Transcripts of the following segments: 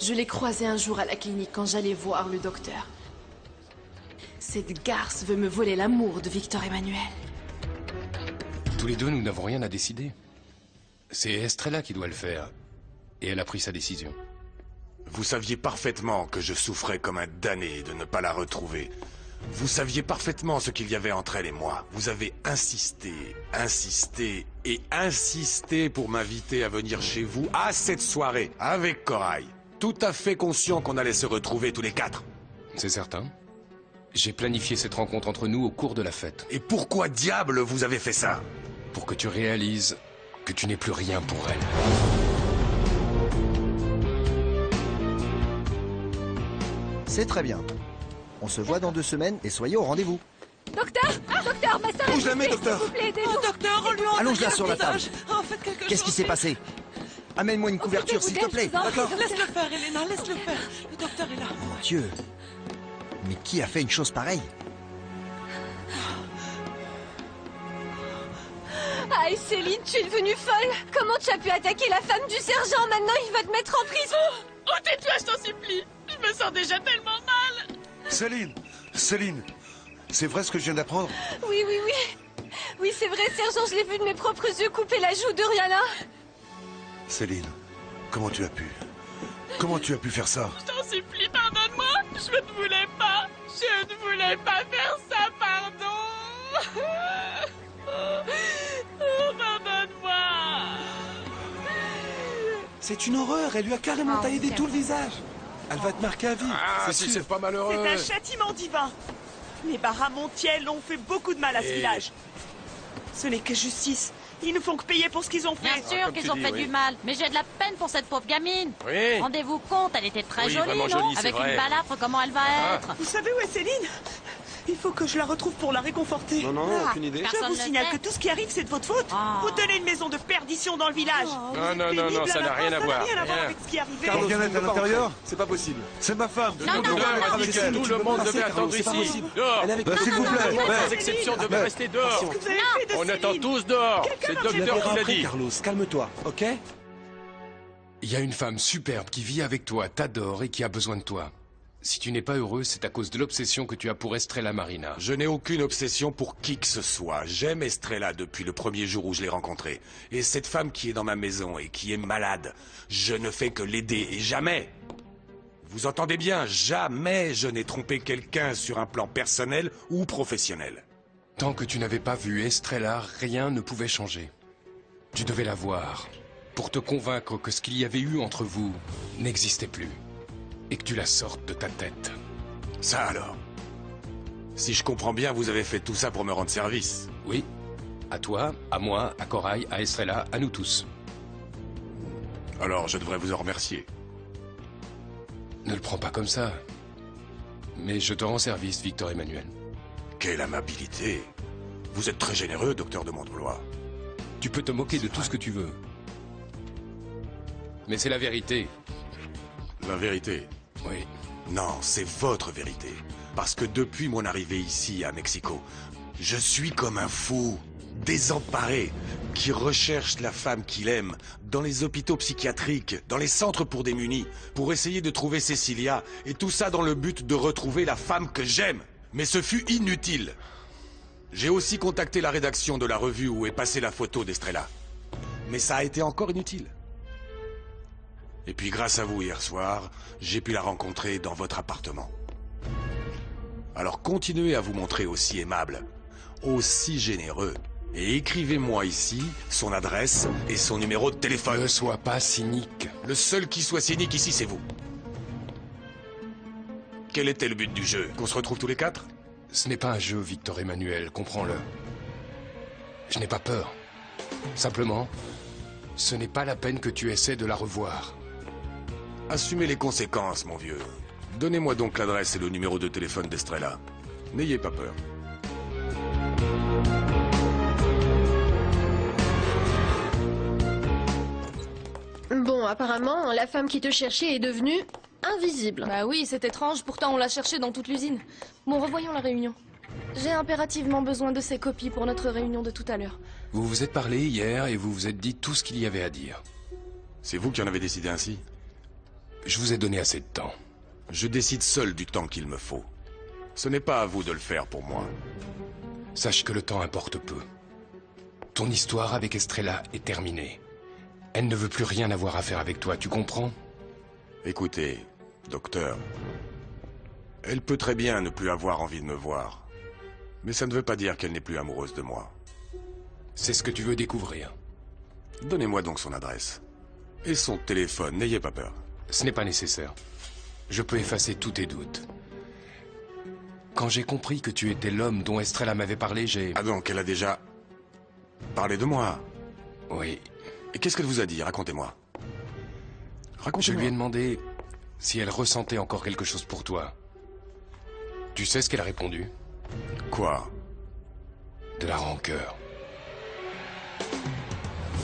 Je l'ai croisée un jour à la clinique quand j'allais voir le docteur. Cette garce veut me voler l'amour de Victor Emmanuel. Tous les deux, nous n'avons rien à décider. C'est Estrella qui doit le faire. Et elle a pris sa décision. Vous saviez parfaitement que je souffrais comme un damné de ne pas la retrouver. Vous saviez parfaitement ce qu'il y avait entre elle et moi. Vous avez insisté, insisté et insisté pour m'inviter à venir chez vous à cette soirée, avec Corail. Tout à fait conscient qu'on allait se retrouver tous les quatre. C'est certain. J'ai planifié cette rencontre entre nous au cours de la fête. Et pourquoi diable vous avez fait ça? Pour que tu réalises que tu n'es plus rien pour elle. C'est très bien. On se voit dans 2 semaines et soyez au rendez-vous. Docteur! Docteur, ma soeur! Où je la mets, docteur? S'il vous plaît, aidez-nous! Oh, docteur, on lui a Allonge-la sur la table. Oh, faites quelque chose. Qu'est-ce qui s'est passé? Amène-moi une couverture, s'il te plaît. D'accord, laisse-le faire, Elena, laisse-le faire. Le docteur est là. Mon Dieu. Mais qui a fait une chose pareille? Aïe, Céline, tu es devenue folle! Comment tu as pu attaquer la femme du sergent? Maintenant, il va te mettre en prison! Oh, tais-toi, je t'en supplie! Je me sens déjà tellement mal! Céline, Céline, c'est vrai ce que je viens d'apprendre? Oui, oui, oui! Oui, c'est vrai, sergent, je l'ai vu de mes propres yeux couper la joue de Rihanna! Céline, comment tu as pu? Comment tu as pu faire ça? Je t'en supplie, pardonne-moi! Je ne voulais pas! Je ne voulais pas faire ça, pardon! Oh, pardonne-moi! C'est une horreur, elle lui a carrément taillé des tout le visage. Elle va te marquer à vie. Ah, si c'est pas malheureux. C'est un châtiment divin. Les Baramontiels ont fait beaucoup de mal à ce village. Ce n'est que justice. Ils ne font que payer pour ce qu'ils ont fait. Bien sûr qu'ils ont fait du mal, mais j'ai de la peine pour cette pauvre gamine. Oui. Rendez-vous compte, elle était très Oui, jolie, vraiment non? jolie, c'est Avec vrai. une balafre, comment elle va être? Vous savez où est Céline? Il faut que je la retrouve pour la réconforter. Non, non, aucune idée. Je Personne vous ne signale sait. que tout ce qui arrive, c'est de votre faute. Oh. Vous tenez une maison de perdition dans le village. Non, non, non, non, ça n'a rien à voir. Ça n'a rien à voir Rien. avec ce qui est arrivé. On vient d'être à l'intérieur? C'est pas possible. C'est ma femme. Non, non, Tout le monde passer, devait Carlos, attendre c'est pas ici. possible. Dehors. Elle est avec S'il vous plaît. Sans exception, devait rester dehors. Qu'est-ce que vous avez fait de On Céline? attend tous dehors. C'est le Quelqu'un Tu la docteur verras qui l'a après, dit. Carlos, calme-toi, ok? Il y a une femme superbe qui vit avec toi, t'adore et qui a besoin de toi. Si tu n'es pas heureux, c'est à cause de l'obsession que tu as pour Estrella Marina. Je n'ai aucune obsession pour qui que ce soit. J'aime Estrella depuis le premier jour où je l'ai rencontrée. Et cette femme qui est dans ma maison et qui est malade, je ne fais que l'aider et jamais. Vous entendez bien, jamais je n'ai trompé quelqu'un sur un plan personnel ou professionnel. Tant que tu n'avais pas vu Estrella, rien ne pouvait changer. Tu devais la voir pour te convaincre que ce qu'il y avait eu entre vous n'existait plus. Et que tu la sortes de ta tête. Ça alors. Si je comprends bien, vous avez fait tout ça pour me rendre service. Oui. À toi, à moi, à Corail, à Estrella, à nous tous. Alors je devrais vous en remercier. Ne le prends pas comme ça. Mais je te rends service, Victor Emmanuel. Quelle amabilité. Vous êtes très généreux, docteur de Montevlois. Tu peux te moquer de tout ce que tu veux. Mais c'est la vérité. La vérité. Oui. Non, c'est votre vérité. Parce que depuis mon arrivée ici, à Mexico, je suis comme un fou, désemparé, qui recherche la femme qu'il aime, dans les hôpitaux psychiatriques, dans les centres pour démunis, pour essayer de trouver Cecilia, et tout ça dans le but de retrouver la femme que j'aime. Mais ce fut inutile. J'ai aussi contacté la rédaction de la revue où est passée la photo d'Estrella. Mais ça a été encore inutile. Et puis grâce à vous hier soir, j'ai pu la rencontrer dans votre appartement. Alors continuez à vous montrer aussi aimable, aussi généreux. Et écrivez-moi ici son adresse et son numéro de téléphone. Ne sois pas cynique. Le seul qui soit cynique ici, c'est vous. Quel était le but du jeu? Qu'on se retrouve tous les quatre? Ce n'est pas un jeu, Victor Emmanuel, comprends-le. Je n'ai pas peur. Simplement, ce n'est pas la peine que tu essaies de la revoir. Assumez les conséquences, mon vieux. Donnez-moi donc l'adresse et le numéro de téléphone d'Estrella. N'ayez pas peur. Bon, apparemment, la femme qui te cherchait est devenue invisible. Bah oui, c'est étrange, pourtant on l'a cherché dans toute l'usine. Bon, revoyons la réunion. J'ai impérativement besoin de ces copies pour notre réunion de tout à l'heure. Vous vous êtes parlé hier et vous vous êtes dit tout ce qu'il y avait à dire. C'est vous qui en avez décidé ainsi? Je vous ai donné assez de temps. Je décide seul du temps qu'il me faut. Ce n'est pas à vous de le faire pour moi. Sache que le temps importe peu. Ton histoire avec Estrella est terminée. Elle ne veut plus rien avoir à faire avec toi, tu comprends? Écoutez, docteur. Elle peut très bien ne plus avoir envie de me voir. Mais ça ne veut pas dire qu'elle n'est plus amoureuse de moi. C'est ce que tu veux découvrir. Donnez-moi donc son adresse. Et son téléphone, n'ayez pas peur. Ce n'est pas nécessaire. Je peux effacer tous tes doutes. Quand j'ai compris que tu étais l'homme dont Estrella m'avait parlé, j'ai... Ah donc, elle a déjà... parlé de moi? Oui. Et qu'est-ce qu'elle vous a dit? Racontez-moi. Je lui ai demandé si elle ressentait encore quelque chose pour toi. Tu sais ce qu'elle a répondu? Quoi? De la rancœur.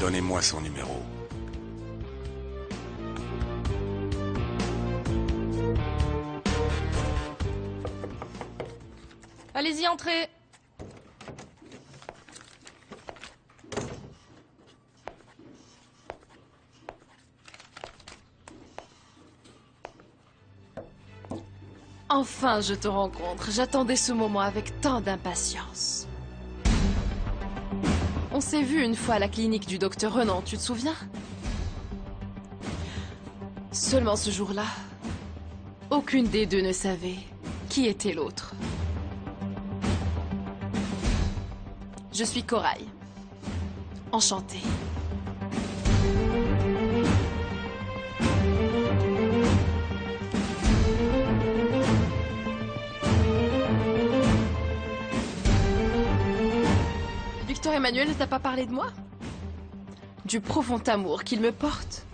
Donnez-moi son numéro. Allez-y, entrez. Enfin, je te rencontre. J'attendais ce moment avec tant d'impatience. On s'est vu une fois à la clinique du docteur Renan, tu te souviens? Seulement ce jour-là, aucune des deux ne savait qui était l'autre. Je suis Corail. Enchantée. Victor Emmanuel ne t'a pas parlé de moi? Du profond amour qu'il me porte.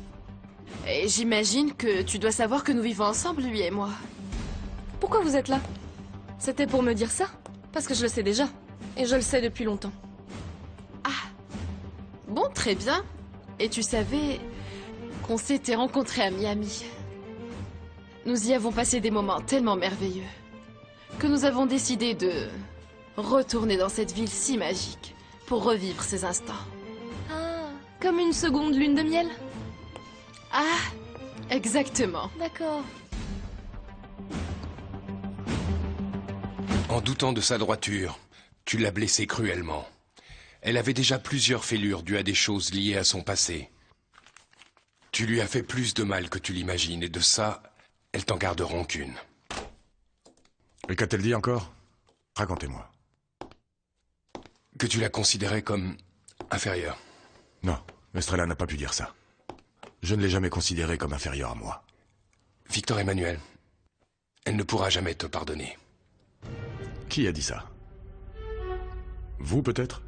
Et j'imagine que tu dois savoir que nous vivons ensemble, lui et moi. Pourquoi vous êtes là? C'était pour me dire ça? Parce que je le sais déjà. Et je le sais depuis longtemps. Ah. Bon, très bien. Et tu savais qu'on s'était rencontrés à Miami. Nous y avons passé des moments tellement merveilleux que nous avons décidé de retourner dans cette ville si magique pour revivre ces instants. Ah, comme une seconde lune de miel? Ah, exactement. D'accord. En doutant de sa droiture, tu l'as blessée cruellement. Elle avait déjà plusieurs fêlures dues à des choses liées à son passé. Tu lui as fait plus de mal que tu l'imagines, et de ça, elle t'en garde rancune. Et qu'a-t-elle dit encore? Racontez-moi. Que tu la considérais comme inférieure. Non, Estrella n'a pas pu dire ça. Je ne l'ai jamais considérée comme inférieure à moi. Victor Emmanuel, elle ne pourra jamais te pardonner. Qui a dit ça? Vous, peut-être?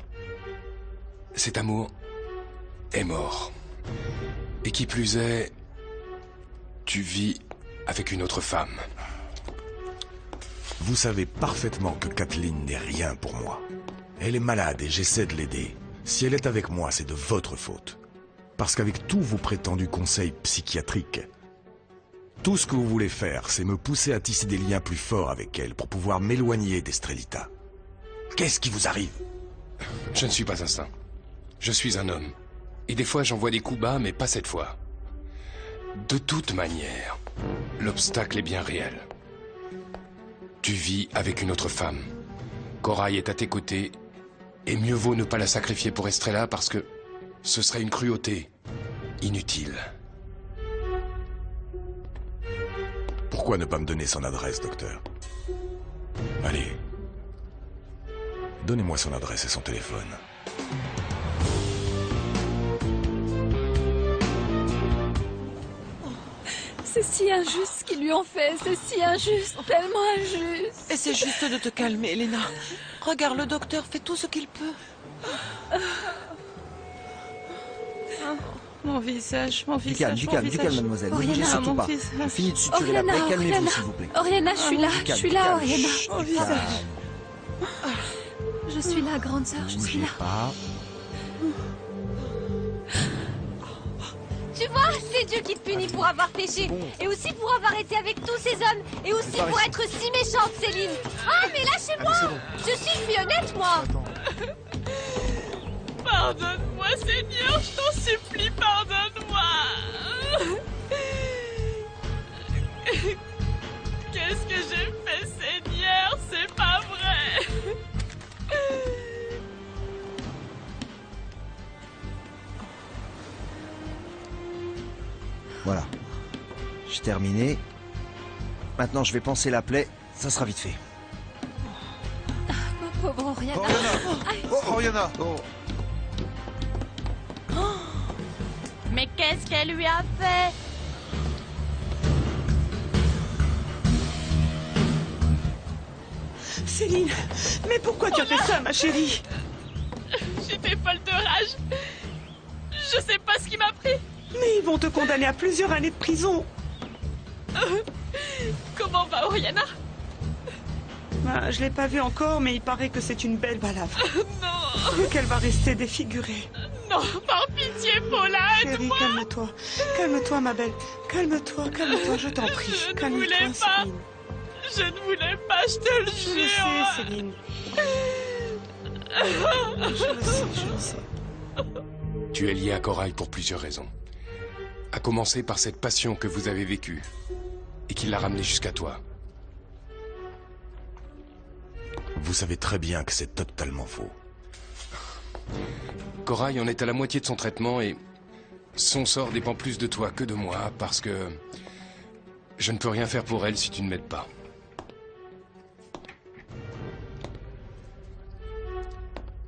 Cet amour est mort. Et qui plus est, tu vis avec une autre femme. Vous savez parfaitement que Kathleen n'est rien pour moi. Elle est malade et j'essaie de l'aider. Si elle est avec moi, c'est de votre faute. Parce qu'avec tous vos prétendus conseils psychiatriques, tout ce que vous voulez faire, c'est me pousser à tisser des liens plus forts avec elle pour pouvoir m'éloigner d'Estrelita. Qu'est-ce qui vous arrive? Je ne suis pas un saint. Je suis un homme. Et des fois, j'envoie des coups bas, mais pas cette fois. De toute manière, l'obstacle est bien réel. Tu vis avec une autre femme. Corail est à tes côtés, et mieux vaut ne pas la sacrifier pour Estrella parce que ce serait une cruauté inutile. Pourquoi ne pas me donner son adresse, docteur? Allez. Donnez-moi son adresse et son téléphone. C'est si injuste ce qu'ils lui ont fait, c'est si injuste, tellement injuste. Essaie juste de te calmer, Elena. Regarde, le docteur fait tout ce qu'il peut. Mon visage, mon visage, Du calme, mademoiselle. Ne bougez surtout pas. On finit de suturer la plaie. Calmez-vous, s'il vous plaît. Oriana, je suis là, je suis là, Oriana. Mon visage. Je suis là, grande sœur, je suis là. Pas. Tu vois, c'est Dieu qui te punit pour avoir péché. Et aussi pour avoir été avec tous ces hommes. Et aussi pour être si méchante, Céline. Ah, mais lâchez-moi. Je suis une fille honnête, moi. Pardonne-moi, Seigneur, je t'en supplie, pardonne-moi. J'ai terminé. Maintenant, je vais panser la plaie. Ça sera vite fait. Pauvre Oriana. Oriana. Mais qu'est-ce qu'elle lui a fait? Céline, mais pourquoi tu as fait ça, ma chérie? J'étais folle de rage. Je sais pas ce qui m'a pris. Mais ils vont te condamner à plusieurs années de prison. Comment va Oriana? Ben, je l'ai pas vue encore, mais il paraît que c'est une belle balafre. Non. Et qu'elle va rester défigurée. Non, par pitié, Paula, Chérie, aide-moi. calme-toi. Calme-toi, ma belle. Calme-toi, je t'en prie. Je ne Calme-toi, voulais pas. Céline. Je ne voulais pas, je te le Je le jure. sais, Céline. Je le sais. Tu es lié à Corail pour plusieurs raisons. À commencer par cette passion que vous avez vécue et qui l'a ramenée jusqu'à toi. Vous savez très bien que c'est totalement faux. Corail en est à la moitié de son traitement et son sort dépend plus de toi que de moi parce que je ne peux rien faire pour elle si tu ne m'aides pas.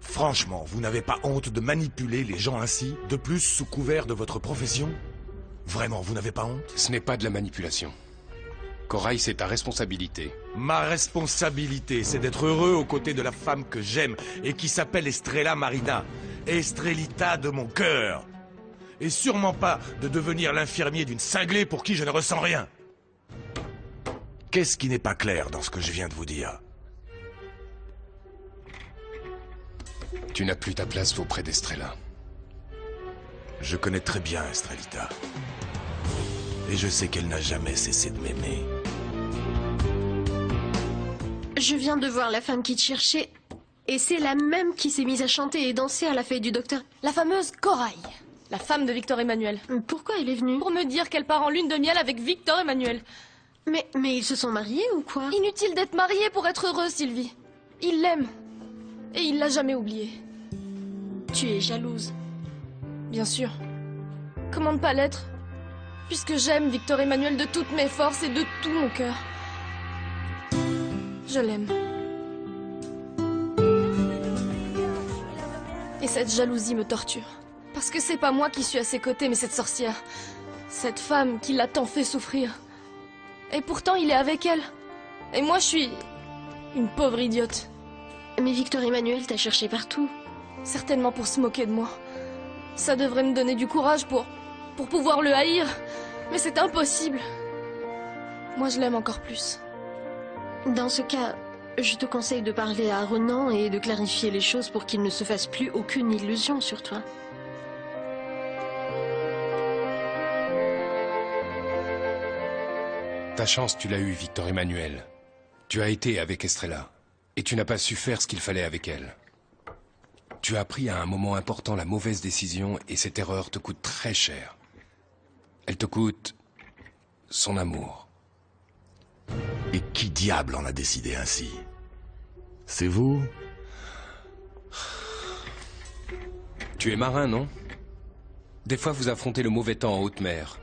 Franchement, vous n'avez pas honte de manipuler les gens ainsi, de plus sous couvert de votre profession? Vraiment, vous n'avez pas honte? Ce n'est pas de la manipulation. Corail, c'est ta responsabilité. Ma responsabilité, c'est d'être heureux aux côtés de la femme que j'aime et qui s'appelle Estrella Marina. Estrellita de mon cœur. Et sûrement pas de devenir l'infirmier d'une cinglée pour qui je ne ressens rien. Qu'est-ce qui n'est pas clair dans ce que je viens de vous dire? Tu n'as plus ta place auprès d'Estrella. Je connais très bien Estrellita. Et je sais qu'elle n'a jamais cessé de m'aimer. Je viens de voir la femme qui te cherchait. Et c'est la même qui s'est mise à chanter et danser à la fête du docteur. La fameuse Corail, la femme de Victor Emmanuel. Pourquoi elle est venue? Pour me dire qu'elle part en lune de miel avec Victor Emmanuel. Mais ils se sont mariés ou quoi? Inutile d'être marié pour être heureux, Sylvie. Il l'aime. Et il l'a jamais oublié. Tu es jalouse. Bien sûr. Comment ne pas l'être? Puisque j'aime Victor Emmanuel de toutes mes forces et de tout mon cœur. Je l'aime. Et cette jalousie me torture. Parce que c'est pas moi qui suis à ses côtés, mais cette sorcière. Cette femme qui l'a tant fait souffrir. Et pourtant, il est avec elle. Et moi, je suis... une pauvre idiote. Mais Victor Emmanuel t'a cherché partout. Certainement pour se moquer de moi. Ça devrait me donner du courage pour pouvoir le haïr. Mais c'est impossible. Moi, je l'aime encore plus. Dans ce cas, je te conseille de parler à Ronan et de clarifier les choses pour qu'il ne se fasse plus aucune illusion sur toi. Ta chance, tu l'as eue, Victor Emmanuel. Tu as été avec Estrella. Et tu n'as pas su faire ce qu'il fallait avec elle. Tu as pris à un moment important la mauvaise décision et cette erreur te coûte très cher. Elle te coûte son amour. Et qui diable en a décidé ainsi? C'est vous? Tu es marin, non? Des fois, vous affrontez le mauvais temps en haute mer.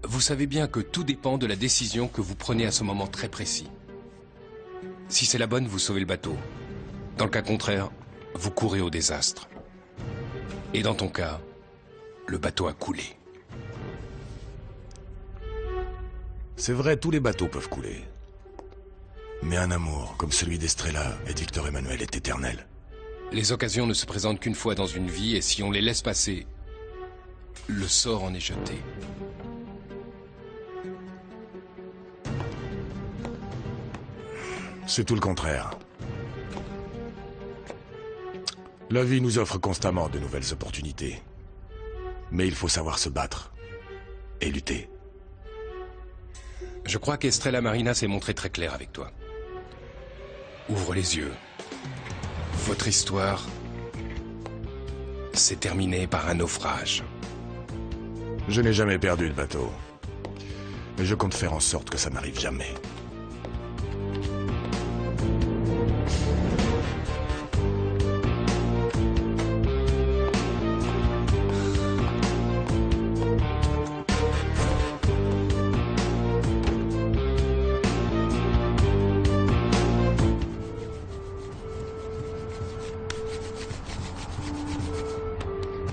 Vous savez bien que tout dépend de la décision que vous prenez à ce moment très précis. Si c'est la bonne, vous sauvez le bateau. Dans le cas contraire, vous courez au désastre. Et dans ton cas, le bateau a coulé. C'est vrai, tous les bateaux peuvent couler. Mais un amour comme celui d'Estrella et de Victor Emmanuel est éternel. Les occasions ne se présentent qu'une fois dans une vie, et si on les laisse passer, le sort en est jeté. C'est tout le contraire. La vie nous offre constamment de nouvelles opportunités. Mais il faut savoir se battre et lutter. Je crois qu'Estrella Marina s'est montrée très claire avec toi. Ouvre les yeux. Votre histoire s'est terminée par un naufrage. Je n'ai jamais perdu de bateau. Mais je compte faire en sorte que ça n'arrive jamais.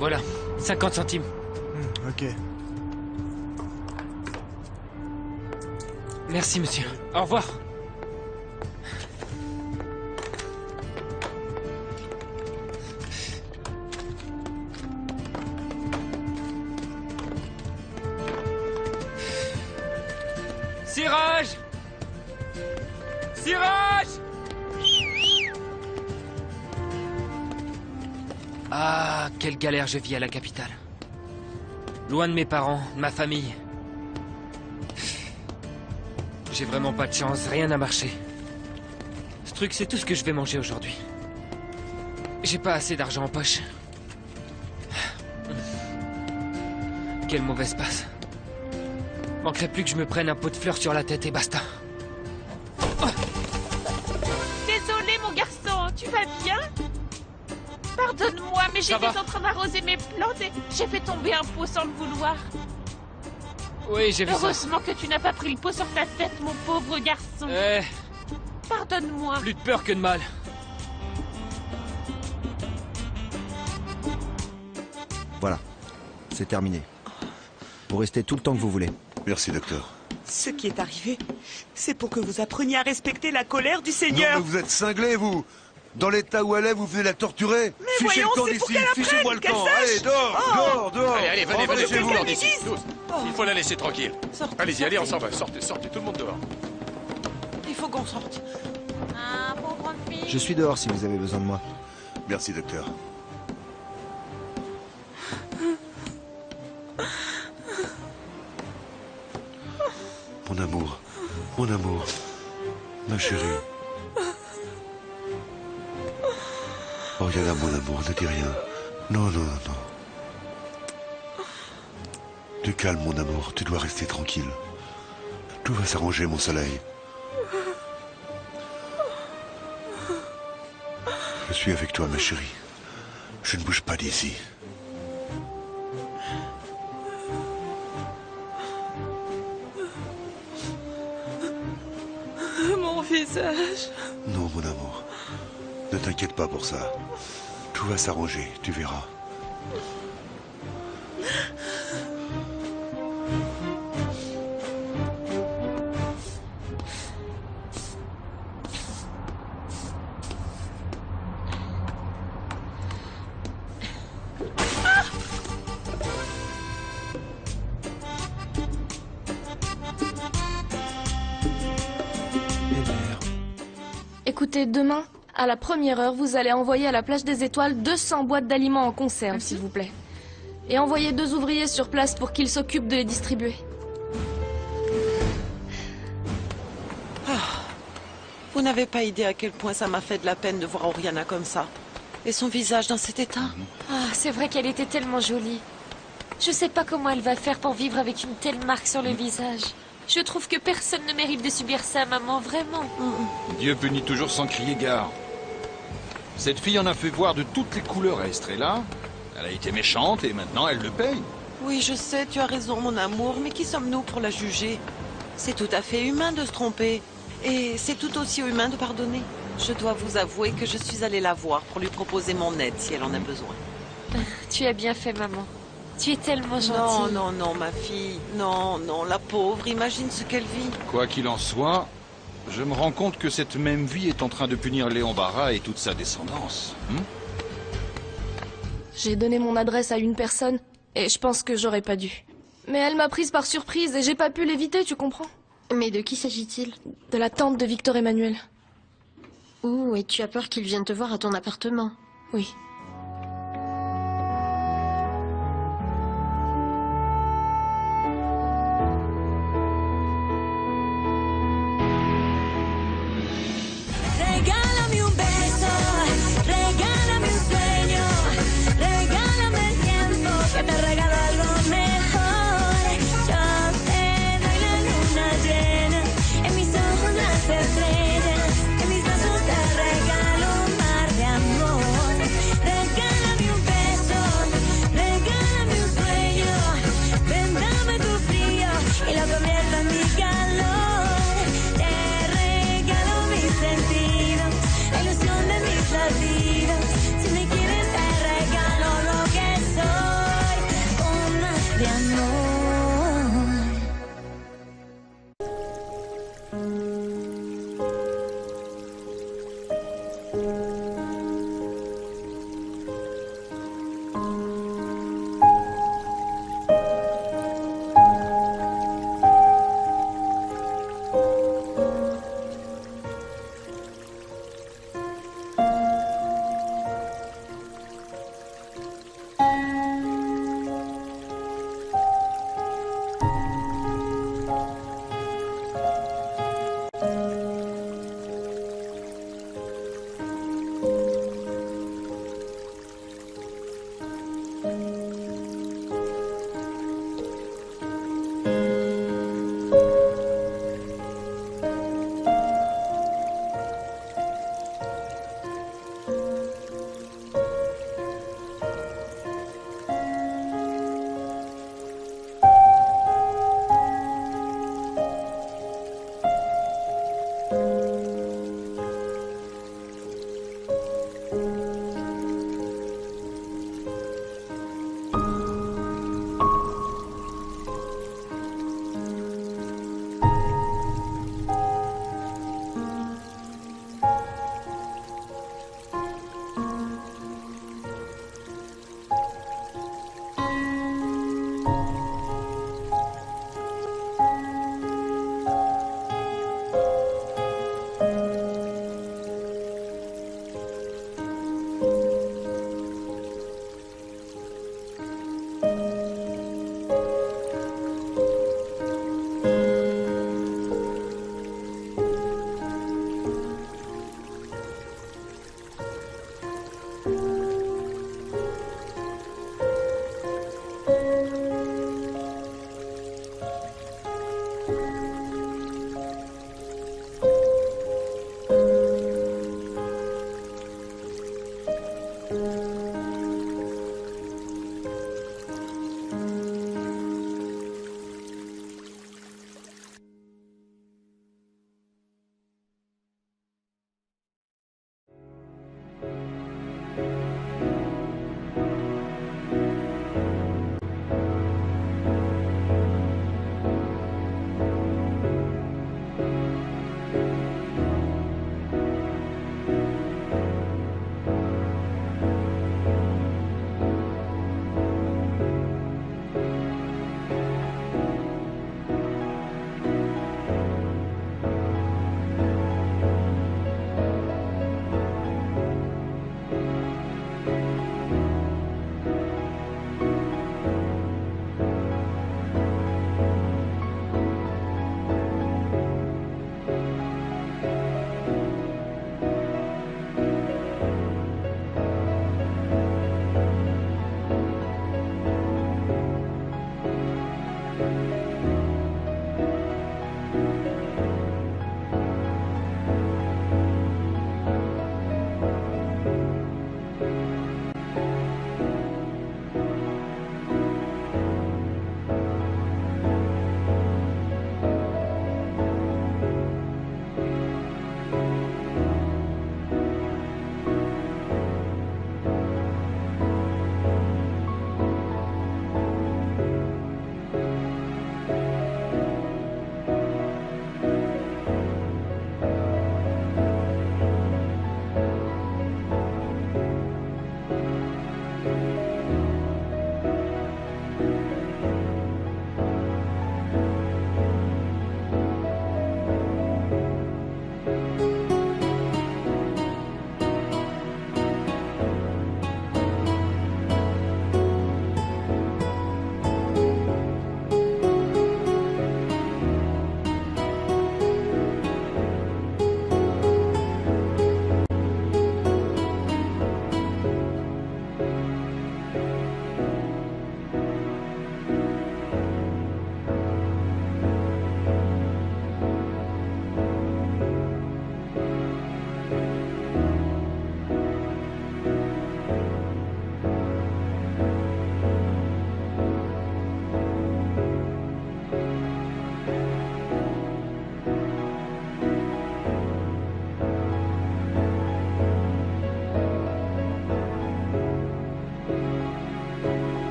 Voilà, 50 centimes. Ok. Merci, monsieur. Au revoir. Siraj! Siraj! Ah, quelle galère je vis à la capitale. Loin de mes parents, de ma famille. J'ai vraiment pas de chance, rien n'a marché. Ce truc, c'est tout ce que je vais manger aujourd'hui. J'ai pas assez d'argent en poche. Quelle mauvaise passe. Manquerait plus que je me prenne un pot de fleurs sur la tête et basta. Désolé, mon garçon, tu vas bien? Pardonne-moi, mais j'étais en train d'arroser mes plantes et j'ai fait tomber un pot sans le vouloir. Oui, j'ai vu ça. Heureusement que tu n'as pas pris le pot sur ta tête, mon pauvre garçon. Pardonne-moi. Plus de peur que de mal. Voilà, c'est terminé. Vous restez tout le temps que vous voulez. Merci, docteur. Ce qui est arrivé, c'est pour que vous appreniez à respecter la colère du Seigneur. Non, mais vous êtes cinglé, vous. Dans l'état où elle est, vous venez la torturer. Mais Fichez voyons, le camp c'est pour d'ici, qu'elle fichez-moi apprenne, le camp. qu'elle Allez, sache. dehors. Allez, venez, Oh, chez vous, quelqu'un d'ici. lui dise. Tous. Il faut la laisser tranquille. Allez-y, allez, on s'en va. Sortez, tout le monde dehors. Il faut qu'on sorte. Ah, pauvre fille. Je suis dehors si vous avez besoin de moi. Merci, docteur. Mon amour, ma chérie. Oh, Yana, mon amour, ne dis rien. Non. Du calme, mon amour, tu dois rester tranquille. Tout va s'arranger, mon soleil. Je suis avec toi, ma chérie. Je ne bouge pas d'ici. Mon visage. Non, mon amour. Ne t'inquiète pas pour ça. Tout va s'arranger, tu verras. Écoutez, demain, à la première heure, vous allez envoyer à la plage des Étoiles 200 boîtes d'aliments en conserve, s'il vous plaît. Et envoyez 2 ouvriers sur place pour qu'ils s'occupent de les distribuer. Vous n'avez pas idée à quel point ça m'a fait de la peine de voir Oriana comme ça. Et son visage dans cet état. Ah, c'est vrai qu'elle était tellement jolie. Je sais pas comment elle va faire pour vivre avec une telle marque sur le visage. Je trouve que personne ne mérite de subir ça, maman, vraiment. Dieu punit toujours sans crier gare. Cette fille en a fait voir de toutes les couleurs à Estrella. Elle a été méchante et maintenant elle le paye. Oui, je sais, tu as raison, mon amour, mais qui sommes-nous pour la juger? C'est tout à fait humain de se tromper. Et c'est tout aussi humain de pardonner. Je dois vous avouer que je suis allée la voir pour lui proposer mon aide si elle en a besoin. Tu as bien fait, maman. Tu es tellement gentille. Non, ma fille. Non, la pauvre, imagine ce qu'elle vit. Quoi qu'il en soit, je me rends compte que cette même vie est en train de punir Léon Barra et toute sa descendance. J'ai donné mon adresse à une personne, et je pense que j'aurais pas dû. Mais elle m'a prise par surprise et j'ai pas pu l'éviter, tu comprends? Mais de qui s'agit-il? De la tante de Victor Emmanuel. Ouh, et tu as peur qu'il vienne te voir à ton appartement? Oui.